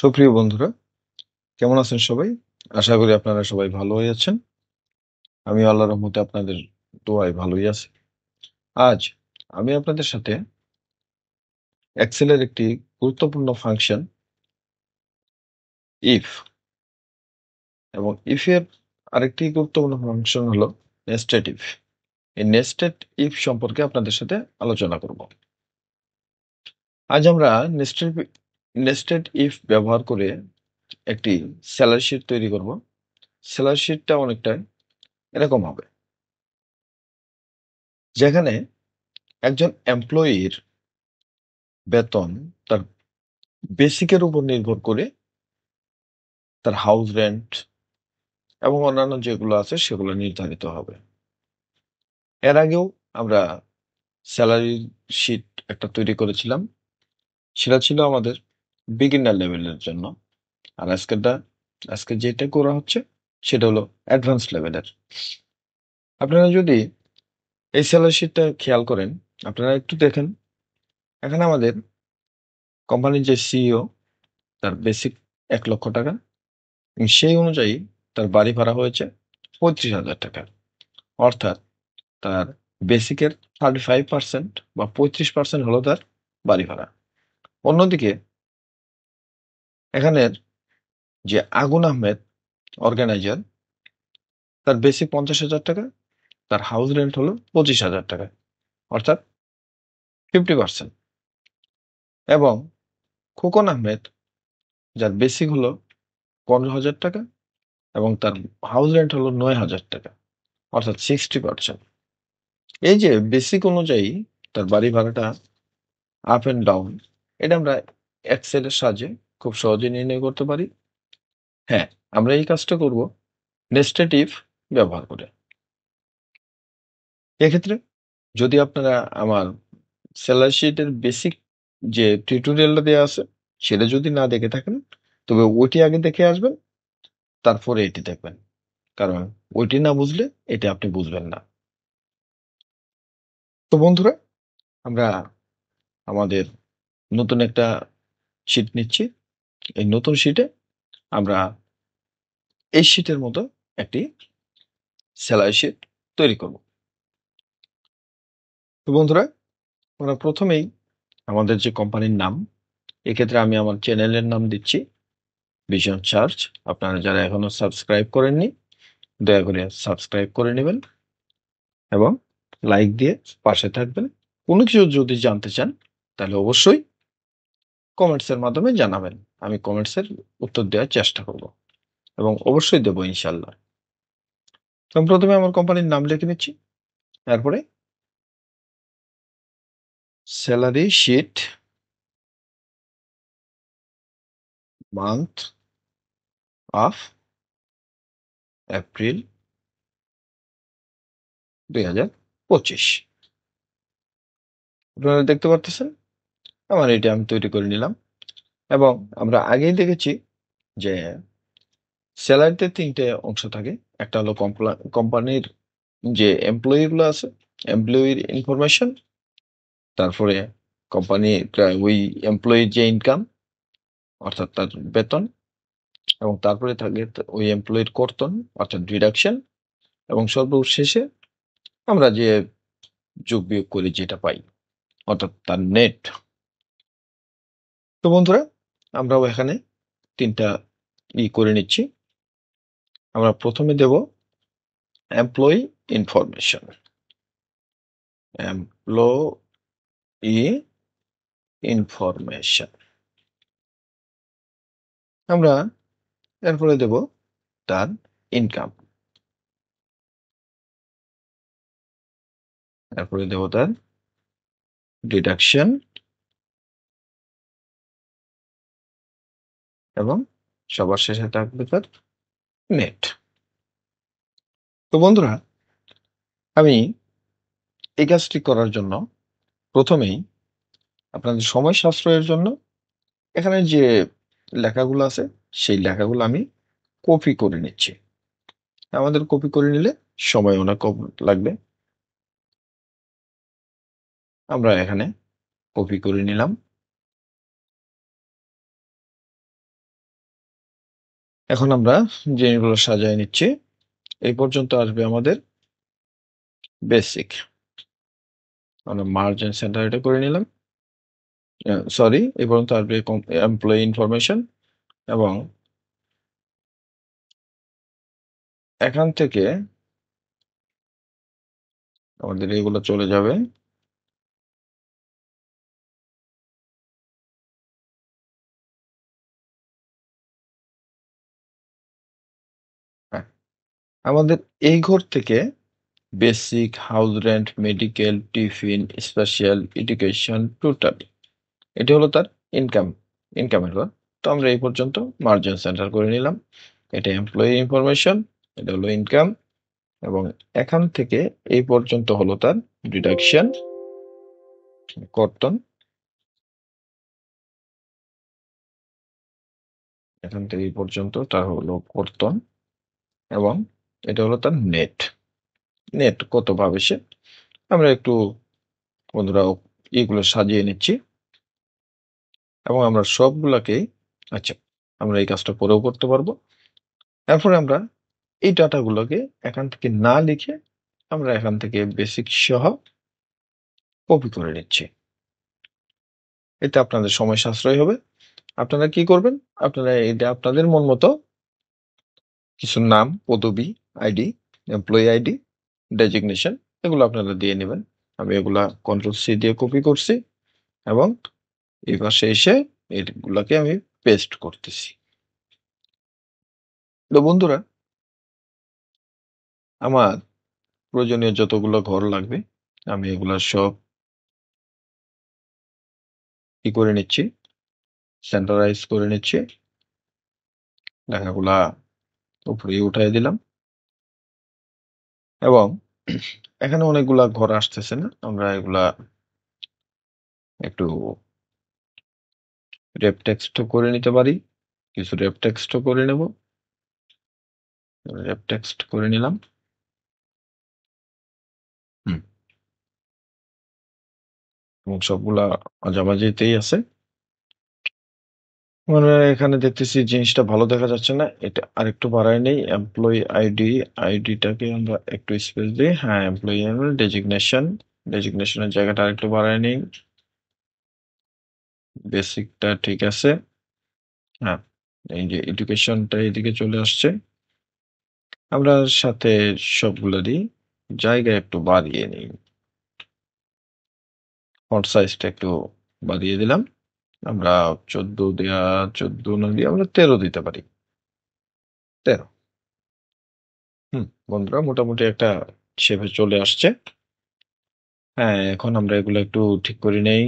সুপ্রিয় বন্ধুরা, কেমন আছেন সবাই? আশা করি আপনারা সবাই ভালোই আছেন। আমি আল্লাহর রহমতে আপনাদের দোয়ায় ভালোই আছি। আজ আমি আপনাদের সাথে এক্সেলের একটি গুরুত্বপূর্ণ ফাংশন ইফ এবং ইফ এর আরেকটি গুরুত্বপূর্ণ ফাংশন হলো নেস্টেড ইফ। এই নেস্টেড ইফ সম্পর্কে আপনাদের সাথে আলোচনা করব। আজ আমরা নেস্টেড নেস্টেড ইফ ব্যবহার করে একটি স্যালারি শিট তৈরি করব। স্যালারি শিটটা অনেকটা এরকম হবে, যেখানে একজন এমপ্লয়ির বেতন তার বেসিকের উপর নির্ভর করে তার হাউস রেন্ট এবং অন্যান্য যেগুলো আছে সেগুলো নির্ধারিত হবে। এর আগেও আমরা স্যালারি শিট একটা তৈরি করেছিলাম। সেটা ছিল আমাদের বিগিনার লেভেলের জন্য। আর আজকে যেটা করা হচ্ছে সেটা হলো অ্যাডভান্স লেভেলের। আপনারা যদি এই স্যালারি শিটটা খেয়াল করেন, আপনারা একটু দেখেন, এখানে আমাদের কোম্পানির যে সিইও তার বেসিক 1,00,000 টাকা, এবং সেই অনুযায়ী তার বাড়ি ভাড়া হয়েছে 35,000 টাকা। অর্থাৎ তার বেসিকের 35% বা 35% হলো তার বাড়ি ভাড়া। অন্যদিকে এখানের যে আগুন আহমেদ অর্গানাইজার, তার বেসিক 50,000 টাকা, তার হাউস রেন্ট হলো 25,000 টাকা, অর্থাৎ 50%। এবং খোকন আহমেদ, যার বেসিক হলো 15,000 টাকা এবং তার হাউস রেন্ট হলো 9,000 টাকা, অর্থাৎ 60%। এই যে বেসিক অনুযায়ী তার বাড়ি ভাড়াটা আপ এন্ড ডাউন, এটা আমরা এক্সেলের সাহায্যে খুব সহজে নির্ণয় করতে পারি। হ্যাঁ, আমরা এই কাজটা করব নেস্টেড ইফ ব্যবহার করে। এক্ষেত্রে যদি আপনারা আমার স্যালারি শিটের বেসিক যে টিউটোরিয়ালটা দেওয়া আছে সেটা যদি না দেখে থাকেন, তবে ওইটি আগে দেখে আসবেন, তারপরে এটি দেখবেন। কারণ ওইটি না বুঝলে এটা আপনি বুঝবেন না। তো বন্ধুরা, আমরা আমাদের নতুন একটা শিট নিচ্ছি। এই নতুন শিটে আমরা এই শিটের মতো একটি স্যালারি শিট তৈরি করব। তো বন্ধুরা, আমরা প্রথমেই আমাদের যে কোম্পানির নাম, এক্ষেত্রে আমি আমার চ্যানেলের নাম দিচ্ছি ভিশন সার্চ। আপনারা যারা এখনো সাবস্ক্রাইব করেননি, দয়া করে সাবস্ক্রাইব করে নেবেন এবং লাইক দিয়ে পাশে থাকবেন। কোনো কিছু যদি জানতে চান তাহলে অবশ্যই কমেন্টসের মাধ্যমে জানাবেন। আমি কমেন্টসের উত্তর দেওয়ার চেষ্টা করব এবং অবশ্যই দেবো ইনশাল্লাহ। তো আমি প্রথমে আমার কোম্পানির নাম লিখে নিচ্ছি। তারপরে salary sheet month of April 2025। আপনারা দেখতে পারতেছেন আমার এটা আমি তৈরি করে নিলাম। এবং আমরা আগেই দেখেছি যে স্যালারিতে ৩টে অংশ থাকে। একটা হলো কোম্পানির যে এমপ্লয়ি গুলো আছে, এমপ্লয়ির ইনফরমেশন, তারপরে কোম্পানি ওই এমপ্লয়ির যে ইনকাম অর্থাৎ তার বেতন, এবং তারপরে থাকে ওই এমপ্লয়ির কর্তন অর্থাৎ ডিডাকশন, এবং সর্বশেষে আমরা যে যোগ বিয়োগ করে যেটা পাই অর্থাৎ তার নেট। তো বন্ধুরা, আমরাও এখানে ৩টা করে নিচ্ছি। আমরা প্রথমে দেব এমপ্লয়ি ইনফরমেশন, এমপ্লয়ি ইনফরমেশন। আমরা এরপরে দেব তার ইনকাম, এরপরে দেব তার ডিডাকশন এবং সবার শেষে থাকবে তার নেট। তো বন্ধুরা, আমি এই কাজটি করার জন্য প্রথমেই আপনাদের সময় সাশ্রয়ের জন্য এখানে যে লেখাগুলো আছে সেই লেখাগুলো আমি কপি করে নিচ্ছি। আমাদের কপি করে নিলে সময় অনেক কম লাগবে। আমরা এখানে কপি করে নিলাম। এখন আমরা জিনিসগুলো সাজিয়ে নিচ্ছি। এই পর্যন্ত আসবে আমাদের বেসিক। আমরা মার্জ এন্ড সেন্টার এটা করে নিলাম। সরি, এই পর্যন্ত আসবে এমপ্লয়ি ইনফরমেশন, এবং এখান থেকে আমাদের এগুলো চলে যাবে হ্যাঁ, আমাদের এই ঘর থেকে basic, house rent, medical, tiffin, special, education, total, এটা হলো তার ইনকাম, ইনকামের ঘর। তো আমরা এই পর্যন্ত মার্জিন সেন্টার করে নিলাম। এটা এমপ্লয়ি ইনফরমেশন, এটা হলো ইনকাম, এবং এখান থেকে এই পর্যন্ত হলো তার ডিডাকশন, কর্তন। এখান থেকে এই পর্যন্ত তার হলো কর্তন, এবং এটা হলো তার নেট। নেট কত ভাবে সে, আমরা একটু বন্ধুরা এগুলো সাজিয়ে নিচ্ছি, এবং আমরা সবগুলাকেই, আচ্ছা, আমরা এই কাজটা পরেও করতে পারবো। তারপরে আমরা এই ডাটাগুলোকে এখান থেকে না লিখে আমরা এখান থেকে বেসিক সহ কপি করে নিচ্ছি। এতে আপনাদের সময় সাশ্রয় হবে। আপনারা কি করবেন? আপনারা এটা আপনাদের মন মতো কিছু নাম, পদবি, আইডি, এমপ্লয়ি আইডি, ডেজিগনেশন, এগুলো আপনারা দিয়ে নেবেন। আমি এগুলা কন্ট্রোল-সি দিয়ে কপি করছি, এবং এই পাশে এসে এগুলাকে আমি পেস্ট করতেছি। তো বন্ধুরা, আমার প্রয়োজনীয় যতগুলো ঘর লাগবে আমি এগুলা সব কি করে নিচ্ছি, সেন্টারাইজ করে নিচ্ছি। লেখাগুলা উপরে উঠাই দিলাম, এবং এখানে অনেকগুলা ঘর আসতেছে না, আমরা এগুলা একটু রেপ টেক্সট করে নিতে পারি। কিছু রেপ টেক্সট করে নেব, রেপ টেক্সট করে নিলাম। হুম, এবং সবগুলা মাঝামাঝিতেই আছে। মানে এখানে দেখতেছি জিনিসটা ভালো দেখা যাচ্ছে না, এটা আরেকটু বাড়ায় নেই। এমপ্লয়ি আইডি, আইডিটাকে আমরা একটু স্পেস দিই। হ্যাঁ, এমপ্লয়ি ডেজিগনেশন, ডেজিগনেশনের জায়গাটা আরেকটু বাড়ায় নেই। বেসিকটা ঠিক আছে। হ্যাঁ, এই যে এডুকেশনটা এদিকে চলে আসছে। আমরা সাথে সবগুলোরই জায়গা একটু বাড়িয়ে নিই। ফন্ট সাইজটা একটু বাড়িয়ে দিলাম। আমরা 14 দেয়া, 14 না দিয়ে আমরা 13 দিতে পারি। 13। বন্ধুরা মোটামুটি একটা শেপে চলে আসছে। হ্যাঁ, এখন আমরা এগুলো একটু ঠিক করে নেই।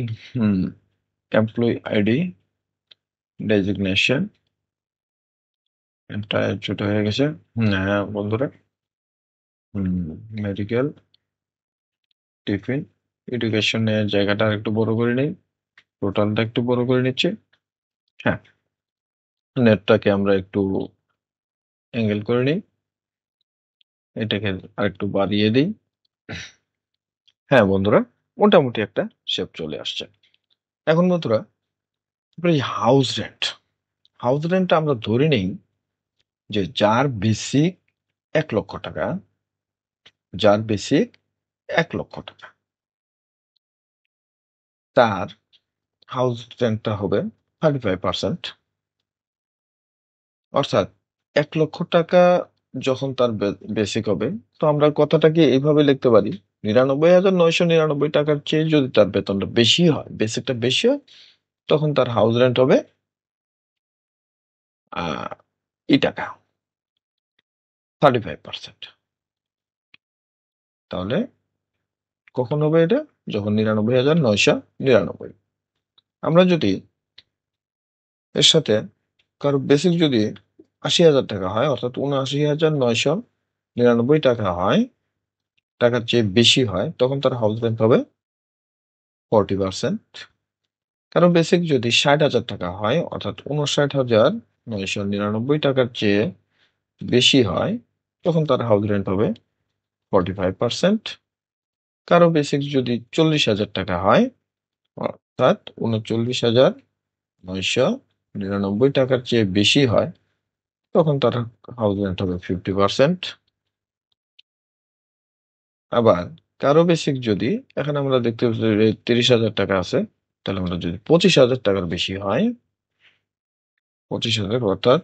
এমপ্লয়ি আইডি, ডেজিগনেশন, এটা ছোট হয়ে গেছে। হ্যাঁ বন্ধুরা, মেডিকেল, টিফিন, এডুকেশনের জায়গাটা একটু বড় করে নেই, টোটালটা একটু বড় করে নিচ্ছি। হ্যাঁ, নেটটাকে আমরা একটু অ্যাঙ্গেল করে নিই, এটাকে আরেকটু বাড়িয়ে দিই। হ্যাঁ বন্ধুরা, মোটামুটি একটা শেপ চলে আসছে। এখন বন্ধুরা, এই হাউস রেন্ট, হাউস রেন্টটা আমরা ধরে নেই যে যার বেসিক 1 লক্ষ টাকা, যার বেসিক 1 লক্ষ টাকা, তার হাউস রেন্টটা হবে 35%। অর্থাৎ 1 লক্ষ টাকা যখন তার বেসিক হবে, তো আমরা কথাটাকে এইভাবে লিখতে পারি, 99,999 টাকার চেয়ে যদি তার বেতনটা বেশি হয়, বেসিকটা বেশি হয়, তখন তার হাউস রেন্ট হবে এই টাকা, 35%। তাহলে কখন হবে এটা? যখন 99,999। আমরা যদি এর সাথে কারো বেসিক যদি 80,000 টাকা হয়, অর্থাৎ 79,999 টাকা হয়, টাকার চেয়ে বেশি হয়, তখন তার হাউস রেন্ট হবে 40%। কারো বেসিক যদি 60,000 টাকা হয়, অর্থাৎ 59,999 টাকার চেয়ে বেশি হয়, তখন তার হাউস রেন্ট হবে 45%। কারো বেসিক যদি 40,000 টাকা হয়, অর্থাৎ 39,999 টাকার চেয়ে বেশি হয়, তখন তার হাউস রেন্ট হবে 50%। আবার কারো বেসিক যদি এখানে আমরা দেখতে পাচ্ছি 30,000 টাকা আছে, তাহলে আমরা যদি 25,000 টাকার বেশি হয়, 25,000 অর্থাৎ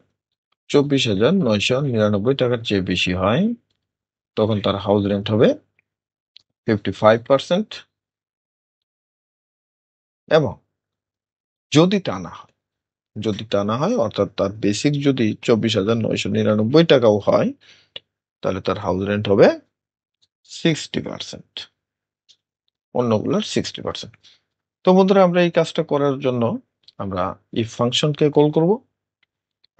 24,999 টাকার চেয়ে বেশি হয়, তখন তার হাউস রেন্ট হবে 55%। এবং যদি তা না হয়, অর্থাৎ তার বেসিক যদি 24,999 টাকাও হয়, তাহলে তার হাউস রেন্ট হবে 60%, অন্যগুলোর 60%। তো বন্ধুরা, আমরা এই কাজটা করার জন্য আমরা ইফ ফাংশনকে কল করব,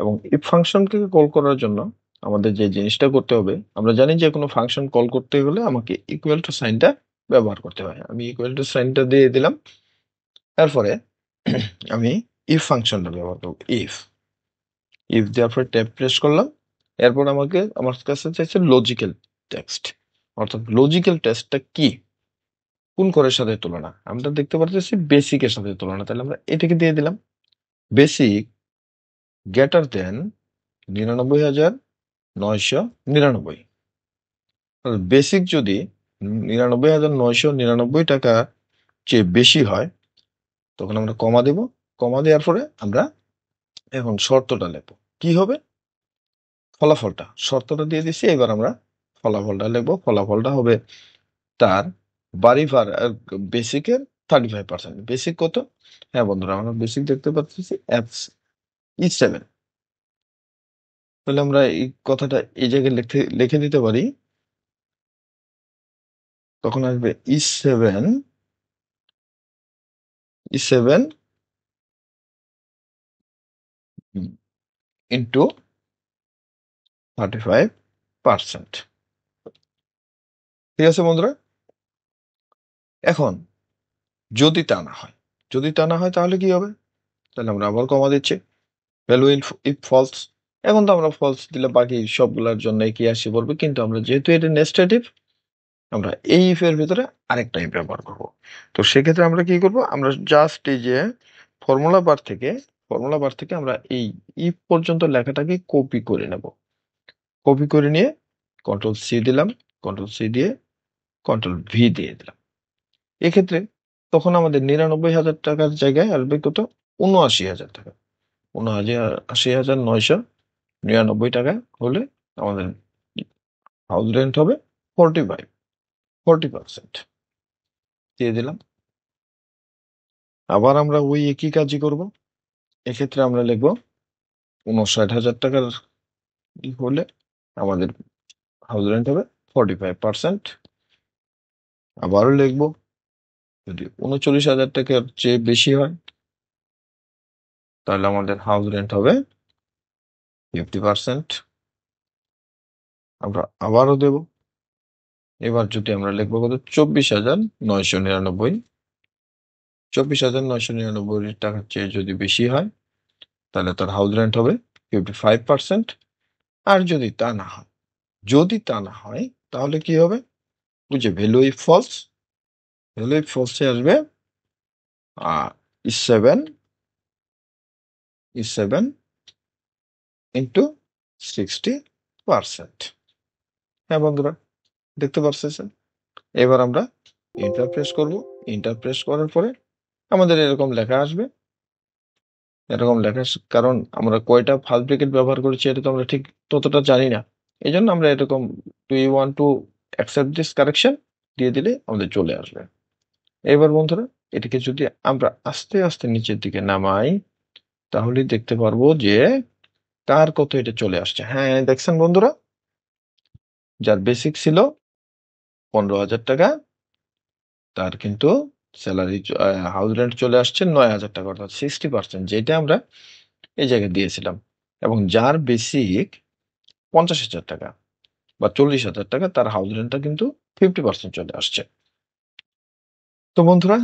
এবং ইফ ফাংশনকে কল করার জন্য আমাদের যে জিনিসটা করতে হবে, আমরা জানি যে কোনো ফাংশন কল করতে গেলে আমাকে ইকুয়াল টু সাইনটা ব্যবহার করতে হয়। আমি ইকুয়াল টু সাইনটা দিয়ে দিলাম, তারপরে আমি ইফ ফাংশনটা ব্যবহার করব। ইফ দেওয়ার পরে ট্যাব প্রেস করলাম, এরপর আমার কাছে চাইছে লজিক্যাল টেক্সট, অর্থাৎ লজিক্যাল টেক্সটটা কি, কোন কোরের সাথে তুলনা। আমরা দেখতে পাচ্ছি বেসিকের সাথে তুলনা, তাহলে আমরা এটাকে দিয়ে দিলাম বেসিক গ্রেটার দেন 99,999। বেসিক যদি 99,999 টাকা চেয়ে বেশি হয়, তখন আমরা কমা দেব। কমা দেওয়ার পরে আমরা এখন শর্তটা লিখব। কি হবে? ফলাফলটা, শর্তটা দিয়ে দিচ্ছি, এবার আমরা ফলাফলটা লিখবো। ফলাফলটা হবে তার বাড়ি ভাড়া বেসিকের 35%। বেসিক কত? হ্যাঁ বন্ধুরা, আমরা বেসিক দেখতে পাচ্ছি E7। তাহলে আমরা এই কথাটা এই জায়গায় লিখে দিতে পারি। তখন আসবে E7 ইন্টু 35%। ঠিক আছে বন্ধুরা? এখন যদি তা না হয়, তাহলে কি হবে? তাহলে আমরা আবার কমা দিচ্ছি, ভ্যালু ইফ ফলস। এখন তো আমরা ফলস দিলে বাকি সবগুলোর জন্য কি আসি বলবে, কিন্তু আমরা যেহেতু এটা নেস্টেটিভ, আমরা এই ইফ এর ভিতরে আরেকটা ইফ ব্যবহার করব। তো সেক্ষেত্রে আমরা কি করব? আমরা জাস্ট এই যে ফর্মুলা বার থেকে আমরা এই ইফ পর্যন্ত লেখাটাকে কপি করে নেব। কপি করে নিয়ে কন্ট্রোল সি দিলাম, কন্ট্রোল সি দিয়ে কন্ট্রোল ভি দিয়ে দিলাম। এক্ষেত্রে তখন আমাদের 99,000 টাকার জায়গায় আসবে কত? 79,000 টাকা। 79,999 টাকা হলে আমাদের হাউস রেন্ট হবে 40% দিয়ে দিলাম। আবার আমরা ওই একই কাজই করব। এক্ষেত্রে আমরা লিখব 59,000 টাকার হলে আমাদের হাউস রেন্ট হবে 45%। আবারও লিখব, যদি 39,000 টাকার চেয়ে বেশি হয়, তাহলে আমাদের হাউস রেন্ট হবে 50%। আমরা আবারও দেব। এবার যদি আমরা লিখবো কত? 24,999। 24,999 টাকার চেয়ে যদি বেশি হয়, তাহলে তার হাউস রেন্ট হবে 55%। আর যদি তা না হয়, তাহলে কি হবে? ওই যে ভ্যালু ইফ ফলসে আসবে E7 ইন্টু 60%। হ্যাঁ বন্ধুরা, দেখতে পারছেন? এবার আমরা এন্টার প্রেস করব। এন্টার প্রেস করার পরে আমাদের এরকম লেখা আসবে। কারণ আমরা কয়টা ফার্স্ট ব্র্যাকেট ব্যবহার করেছি এটা তো আমরা ঠিক ততটা জানি না। এজন্য আমরা এরকম do you want to accept this correction দিয়ে দিলে আমাদের চলে আসবে। এবার বন্ধুরা, এটাকে যদি আমরা আস্তে আস্তে নিচের দিকে নামাই, তাহলেই দেখতে পারবো যে কার কত এটা চলে আসছে। হ্যাঁ দেখছেন বন্ধুরা, যার বেসিক ছিল 15,000 টাকা, তার কিন্তু স্যালারি হাউস রেন্ট চলে আসছে 9,000 টাকা, অর্থাৎ 60%, যেটা আমরা এই জায়গায় দিয়েছিলাম। এবং যার বেসিক 50,000 টাকা বা 40,000 টাকা, তার হাউস রেন্টটা কিন্তু 50% চলে আসছে। তো বন্ধুরা,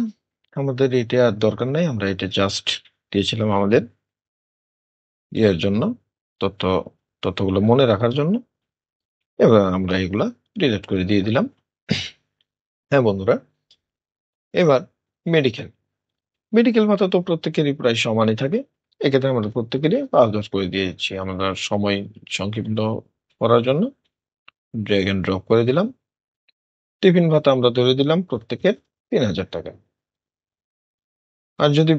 আমাদের এটা আর দরকার নাই, আমরা এটা জাস্ট দিয়েছিলাম আমাদের ইয়ের জন্য, তথ্যগুলো মনে রাখার জন্য। এবার আমরা এগুলা ডিলিট করে দিয়ে দিলাম। হ্যাঁ বন্ধুরা, এবার মেডিকেল ভাতা তো প্রত্যেকেরই প্রায় সমানই থাকে। এক্ষেত্রে আমরা প্রত্যেকেরই ৫-১০ করে দিয়ে দিচ্ছি। আমরা সময় সংক্ষিপ্ত করার জন্য ড্র্যাগ অ্যান্ড ড্রপ করে দিলাম। টিফিন ভাতা আমরা ধরে দিলাম প্রত্যেকের ৳৩,০০০। আর যদি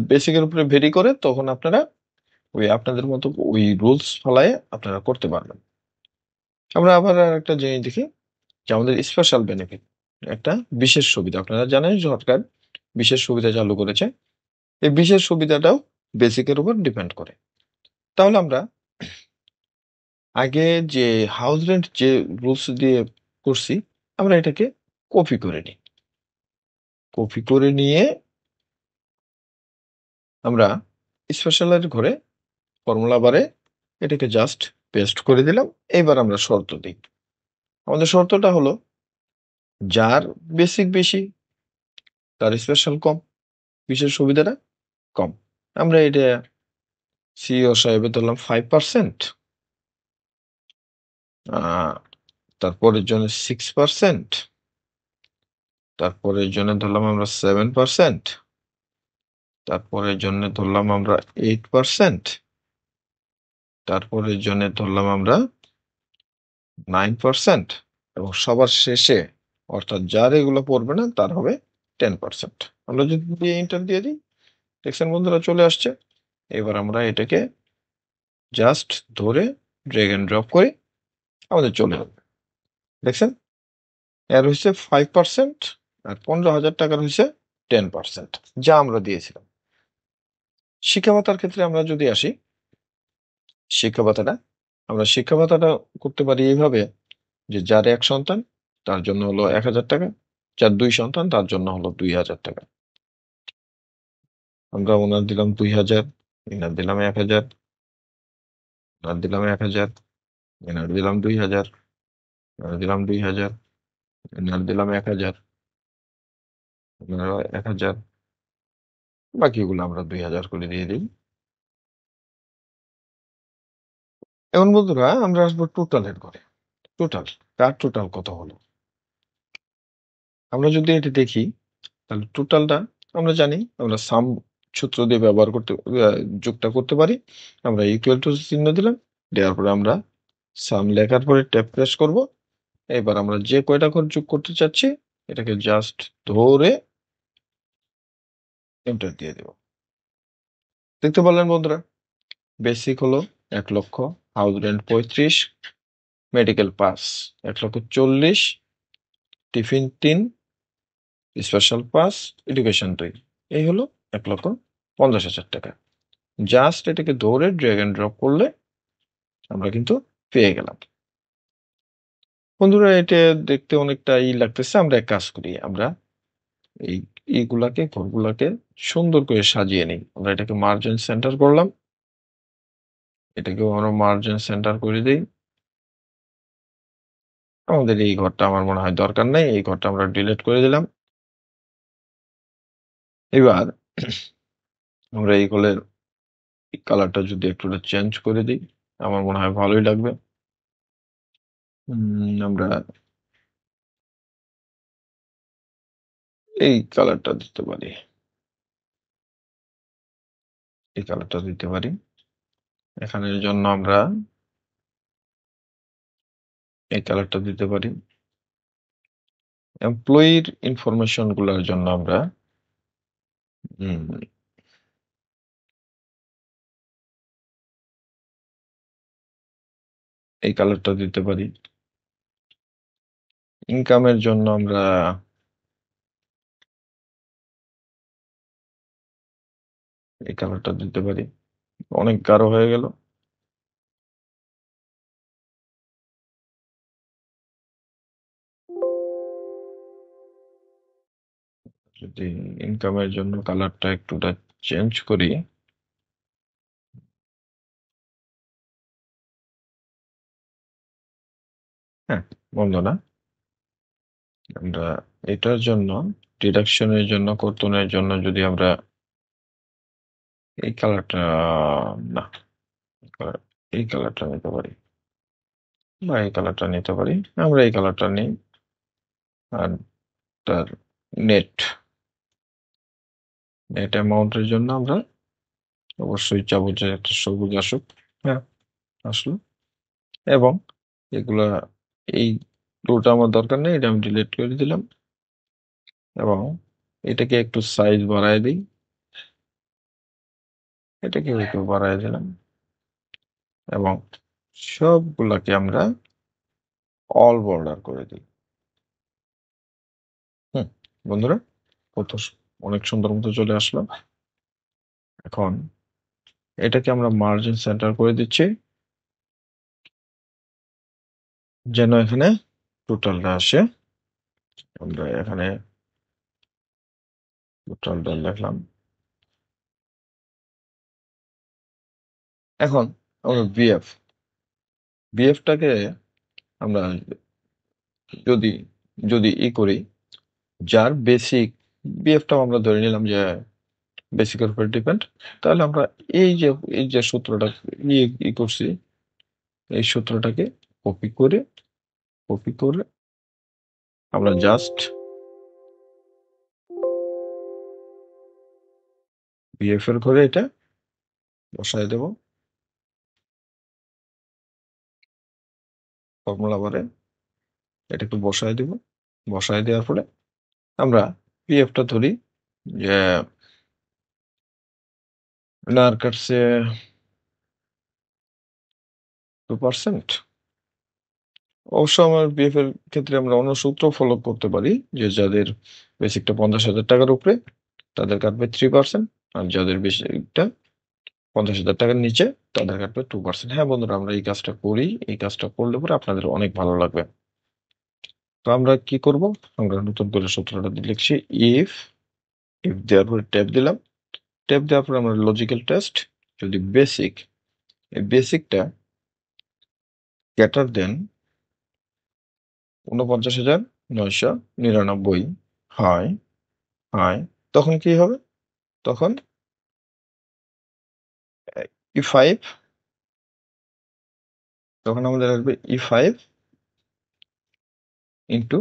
বেসিকের উপরে ভেরি করে তখন আপনারা আপনাদের মতো ওই রুলস ফলায়ে আপনারা করতে পারবেন। আমরা আবার আরেকটা জিনিস দেখি যে আমাদের স্পেশাল বেনিফিট একটা বিশেষ সুবিধা। আপনারা জানেন সরকার বিশেষ সুবিধা চালু করেছে। এই বিশেষ সুবিধাটাও বেসিকের উপর ডিপেন্ড করে। তাহলে আমরা আগে যে হাউস রেন্ট যে রুলস দিয়ে করছি, আমরা এটাকে কপি করে নিই। কপি করে নিয়ে আমরা স্পেশালের ঘরে ফর্মুলা বারে এটাকে জাস্ট পেস্ট করে দিলাম। এইবার আমরা শর্ত দিই। আমাদের শর্তটা হলো যার বেসিক বেশি তার স্পেশাল কম, বিশেষ সুবিধাটা কম। আমরা এটা সিইও সাহেবের ধরলাম 5%, আ তারপরের জন্য 6%, তারপরের জন্য ধরলাম আমরা 7%, তারপরের জন্য ধরলাম আমরা 8%, তারপরের জন্য ধরলাম আমরা 9% এবং সবার শেষে অর্থাৎ যার এগুলো পড়বে না তার হবে 10%। আমরা যদি দিয়ে এন্টার দিয়ে দিই, দেখছেন বন্ধুরা চলে আসছে। এবার আমরা এটাকে জাস্ট ধরে ড্র্যাগ অ্যান্ড ড্রপ করি, আমাদের চলে যাবে। দেখছেন? এর হইছে 5% আর ৳১৫,০০০ হইছে 10%, যা আমরা দিয়েছিলাম। শিক্ষা ভাতার ক্ষেত্রে আমরা যদি আসি, শিক্ষা ভাতাটা আমরা শিক্ষা ভাতাটা করতে পারি এইভাবে যে যার ১ সন্তান তার জন্য হলো ৳১,০০০, যার ২ সন্তান তার জন্য হলো ৳২,০০০। আমরা ওনার দিলাম ২,০০০, এনার দিলাম ১,০০০, ওনার দিলাম ১,০০০, এনার দিলাম ২,০০০, এনার দিলাম ২,০০০, এনার দিলাম ১,০০০, এনারও ১,০০০, বাকিগুলো আমরা ২,০০০ করে দিয়ে দিই। এখন বন্ধুরা আমরা আসবো টোটালের ঘরে। টোটাল, কার টোটাল কত হলো? আমরা যদি এটা দেখি তাহলে টোটালটা আমরা জানি আমরা সাম সূত্র দিয়ে ব্যবহার করতে যোগটা করতে পারি। আমরা ইকুয়াল টু চিহ্ন দিলাম। দেওয়ার পরে আমরা সাম লেখার পরে ট্যাব প্রেস করব। এবার আমরা যে কয়টা ঘর যোগ করতে চাচ্ছি এটাকে জাস্ট ধরে এন্টার দিয়ে দেব। দেখতে পারলেন বন্ধুরা? বেসিক হলো ১,০০,০০০, house rent ৩৫, medical pass ১,৪০,০০০, tiffin ৩, special pass, education ২। এই হলো ৳১,৫০,০০০। জাস্ট এটাকে ধরে ড্র্যাগ অ্যান্ড ড্রপ করলে আমরা কিন্তু পেয়ে গেলাম। বন্ধুরা এটা দেখতে অনেকটা লাগতেছে। আমরা এক কাজ করি। আমরা এই ঘরগুলাকে সুন্দর করে সাজিয়ে নেই। আমরা এটাকে মার্জিন সেন্টার করলাম। এটাকেও আমরা মার্জিন সেন্টার করে দেই। আমাদের এই ঘরটা আমার মনে হয় দরকার নাই। এই ঘরটা আমরা ডিলিট করে দিলাম। এবার আমরা এই ঘরের কালারটা যদি একটুটা চেঞ্জ করে দিই, আমার মনে হয় ভালোই লাগবে। আমরা এই কালারটা দিতে পারি। এই কালারটা দিতে পারি। এখানের জন্য আমরা এই কালারটা দিতে পারি। এমপ্লয়ির ইনফরমেশন গুলার জন্য আমরা উম এই কালারটা দিতে পারি। ইনকামের জন্য আমরা এই কালারটা দিতে পারি। অনেক গাঢ় হয়ে গেল। যদি ইনকামের জন্য কালারটা একটুটা চেঞ্জ করি। হ্যাঁ, মন্দ না। আমরা এটার জন্য ডিডাকশনের জন্য, কর্তনের জন্য যদি আমরা এই কালারটা না, এই কালারটা নিতে পারি বা এই কালারটা নিতে পারি। আমরা এই কালারটা নিই। আর তার নেট অ্যামাউন্টের জন্য আমরা অবশ্যই চাবো যে একটা সবুজ আসুক। হ্যাঁ, আসলো। এবং এগুলা এই রোটা আমার দরকার নেই, এটা আমি ডিলিট করে দিলাম। এবং এটাকে একটু সাইজ বাড়ায় দিই, এটাকে একটু বাড়ায় দিলাম। এবং সবগুলাকে আমরা অল বর্ডার করে দিই। হুম, বন্ধুরা, কত অনেক সুন্দর মতো চলে আসলো। এখন এটাকে আমরা মার্জিন সেন্টার করে দিচ্ছি, যেন এখানে টোটালটা আসে। আমরা এখানে টোটালটা লিখলাম। এখন আমরা বিএফটাকে আমরা যদি যদি করি, যার বেসিক বিএফটাও আমরা ধরে নিলাম যে বেসিকের উপর ডিপেন্ড, তাহলে আমরা এই যে এই যে সূত্রটা করছি, এই সূত্রটাকে কপি করে আমরা জাস্ট বিএফ এর ঘরে এটা বসায় দেব ফর্মুলা বারে। এটা একটু বসায় দিব, বসায় দেওয়ার পরে আমরা পিএফটা ধরি যে নার কাটছে 2%। অবশ্য আমার বিএফ এর ক্ষেত্রে আমরা অন্য সূত্র ফলো করতে পারি, যে যাদের বেসিকটা 50,000 টাকার উপরে তাদের কাটবে 3%, আর যাদের বেসিকটা 50,000 টাকার নিচে তাদের কাটবে 2%। হ্যাঁ বন্ধুরা, আমরা এই কাজটা করি, এই কাজটা করলে পরে আপনাদের অনেক ভালো লাগবে। তো আমরা কি করব, আমরা নতুন করে সূত্রটা লিখছি, ইফ ইফ দেওয়ার পরে ট্যাব দিলাম, ট্যাব দেওয়ার পরে আমরা লজিক্যাল টেস্ট, যদি বেসিক এই বেসিকটা গ্রেটার দেন 49,999 হয় হয় তখন কি হবে, তখন E5, তখন আমাদের আসবে E5 ইন্টু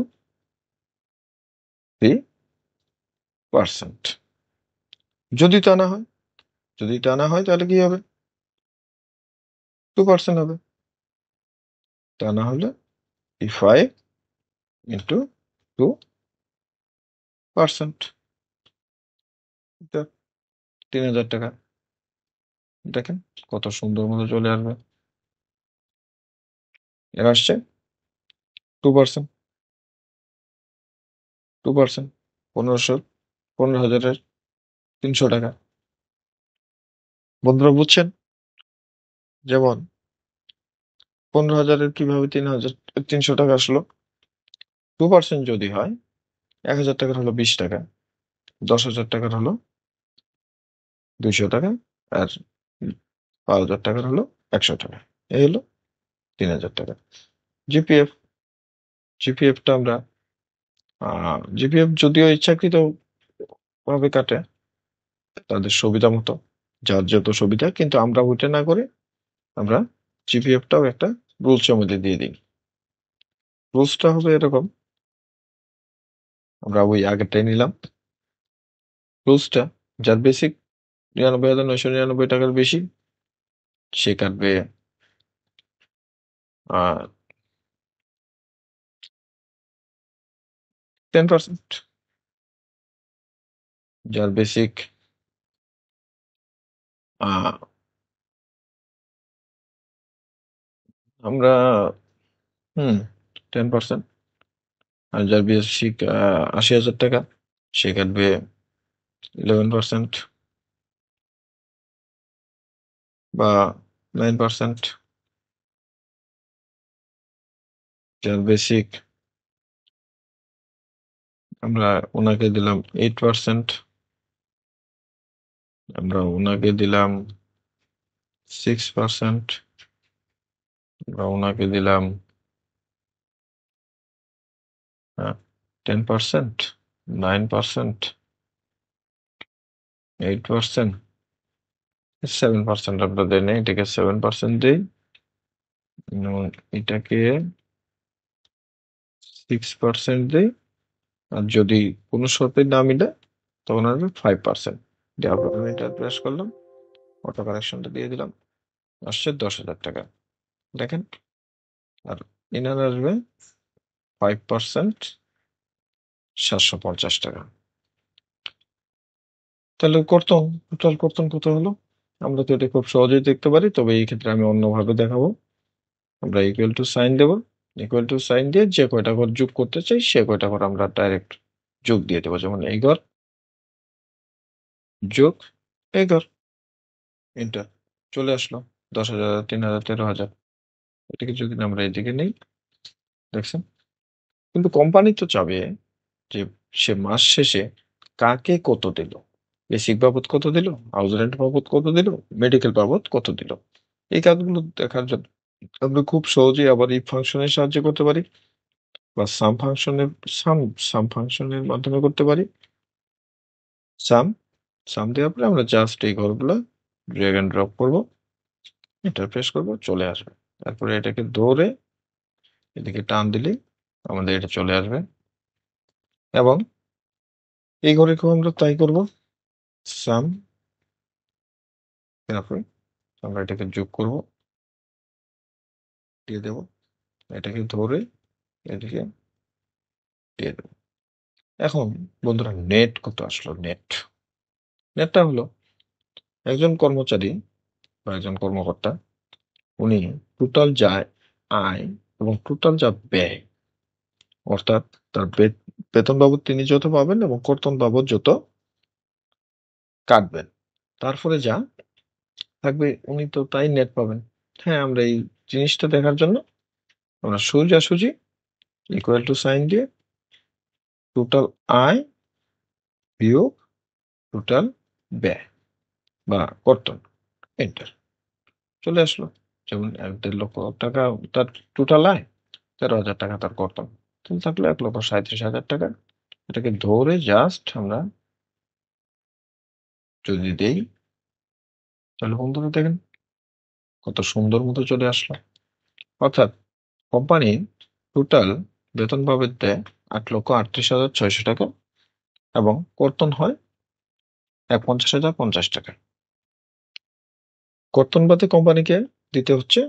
3%। যদি তা না হয়, যদি তা না হয় তাহলে কি হবে, 2% হবে। তা না হলে E5 ইন্টু 2%, 3,000 টাকা। দেখেন কত সুন্দর মতো চলে আসবে। এর আসছে 2%, 2%, 15,000-এর 300 টাকা। বন্ধুরা বুঝছেন, যেমন 15,000-এর কিভাবে 3,000 300 টাকা আসলো। 2% যদি হয়, 1,000 টাকার হলো 20 টাকা, 10,000 টাকার হলো 200 টাকা, আর 12,000 টাকার হলো 100 টাকা। এই হলো 3,000 টাকা। জিপিএফ জিপিএফটা আমরা জিপিএফ যদিও ইচ্ছাকৃত ভাবে কাটে তাদের সুবিধা মতো, যার যত সুবিধা, কিন্তু আমরা ওইটা না করে আমরা জিপিএফটাও একটা রুলসের মধ্যে দিয়ে দিই। রুলসটা হবে এরকম, আমরা ওই আগেরটাই নিলাম। রুলসটা, যার বেসিক 99,999 টাকার বেশি সে কাটবে 10%। যার বেসিক আমরা 10%। আর যার বেসিক 80,000 টাকা সে কাটবে 11% বা 9%। যার বেসিক আমরা ওনাকে দিলাম 8%, আমরা ওনাকে দিলাম 6%, আমরা ওনাকে দিলাম 10%, 9%, 8%, 7% আমরা দেই না, এটাকে 7% দিই, এবং এটাকে 6% দিই। আর যদি কোনো শর্তে না মিলে তখন আসবে 5%। দেওয়ার পর আমি এটা প্রেস করলাম, অটো কারেকশনটা দিয়ে দিলাম, আসছে 10,000 টাকা। দেখেন, আর ইনার আসবে 5%, 750 টাকা। তাহলে টোটাল কর্তন কত হলো? আমরা তো এটা খুব সহজেই দেখতে পারি, তবে এই ক্ষেত্রে আমি অন্যভাবে দেখাবো। আমরা ইকুয়াল টু সাইন দেব, ইকুয়াল টু সাইন দিয়ে যে কয়টা ঘর যোগ করতে চাই সে কয়টা ঘর আমরা ডাইরেক্ট যোগ দিয়ে দেবো। যেমন এই ঘর যোগ এই ঘর, এন্টার, চলে আসলো 10,000, 3,000, 13,000। এটাকে যদি আমরা এদিকে নেই, দেখছেন? কিন্তু কোম্পানি তো চাবে যে সে মাস শেষে কাকে কত দিল, বেসিক বাবদ কত দিল, হাউস রেন্ট বাবদ কত দিল, মেডিকেল বাবদ কত দিল। এই কাজগুলো দেখার জন্য আমরা খুব সহজেই আবার এই ফাংশনের সাহায্য করতে পারি, বা সাম সাম ফাংশনের মাধ্যমে করতে পারি। সাম সাম দেওয়ার পরে আমরা জাস্ট এই ঘরগুলো ড্র্যাগ এন্ড ড্রপ করব, এন্টার প্রেস করব, চলে আসবে। তারপরে এটাকে ধরে এদিকে টান দিলেই আমাদের এটা চলে আসবে, এবং এই ঘরেকেও আমরা তাই করব। সাম, তারপরে আমরা এটাকে যোগ করব, দিয়ে দেব, এটাকে ধরে এদিকে দিয়ে দেব। এখন বন্ধুরা, নেট কত আসলো? নেটটা হলো একজন কর্মচারী বা একজন কর্মকর্তা, উনি টোটাল যা আয় এবং টোটাল যা ব্যয়, অর্থাৎ তার বেতন বাবদ তিনি যত পাবেন এবং কর্তন বাবদ যত কাটবেন, তারপরে যা থাকবে উনি তো তাই নেট পাবেন। হ্যাঁ, আমরা এই জিনিসটা দেখার জন্য আমরা সোজাসুজি ইকুয়াল টু সাইন দিয়ে টোটাল আয় বিয়োগ টোটাল ব্যয় বা কর্তন, এন্টার, চলে আসলো। যেমন 1.5 লক্ষ টাকা তার টোটাল আয়, 13,000 টাকা তার কর্তন, তাহলে থাকলো 1,37,000 টাকা। এটাকে ধরে জাস্ট আমরা যদি দেই, তাহলে বন্ধুরা দেখেন কত সুন্দর মতো চলে আসলো। অর্থাৎ কোম্পানি টোটাল বেতন পাবে দেয় 8,38,600 টাকা, এবং কর্তন হয় 1,50,050 টাকা। কর্তন বাদে কোম্পানিকে দিতে হচ্ছে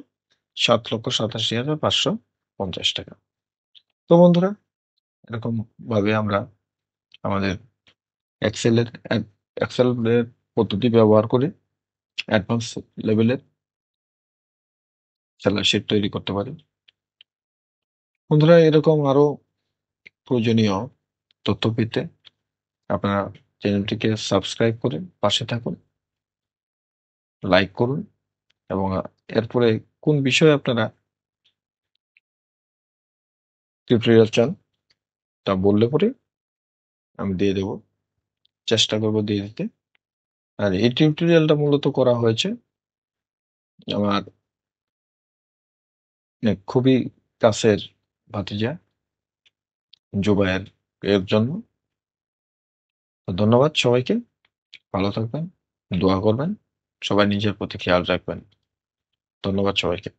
7,87,550 টাকা। তো বন্ধুরা, এরকম ভাবে আমরা আমাদের এক্সেলের এক্সেলের পদ্ধতি ব্যবহার করে অ্যাডভান্স লেভেলের স্যালারি শিট তৈরি করতে পারি। বন্ধুরা, এরকম আরো প্রয়োজনীয় তথ্য পেতে আপনারা চ্যানেলটিকে সাবস্ক্রাইব করে পাশে থাকুন, লাইক করুন, এবং এরপরে কোন বিষয়ে আপনারা টিউটোরিয়াল চান তা বললে পরে আমি দিয়ে দেব, চেষ্টা করব দিয়ে দিতে। আর এই টিউটোরিয়ালটা মূলত করা হয়েছে আমার খুবই কাছের ভাতিজা জুবায়ের এর জন্য। তো ধন্যবাদ সবাইকে, ভালো থাকবেন, দোয়া করবেন, সবাই নিজের প্রতি খেয়াল রাখবেন। ধন্যবাদ সবাইকে।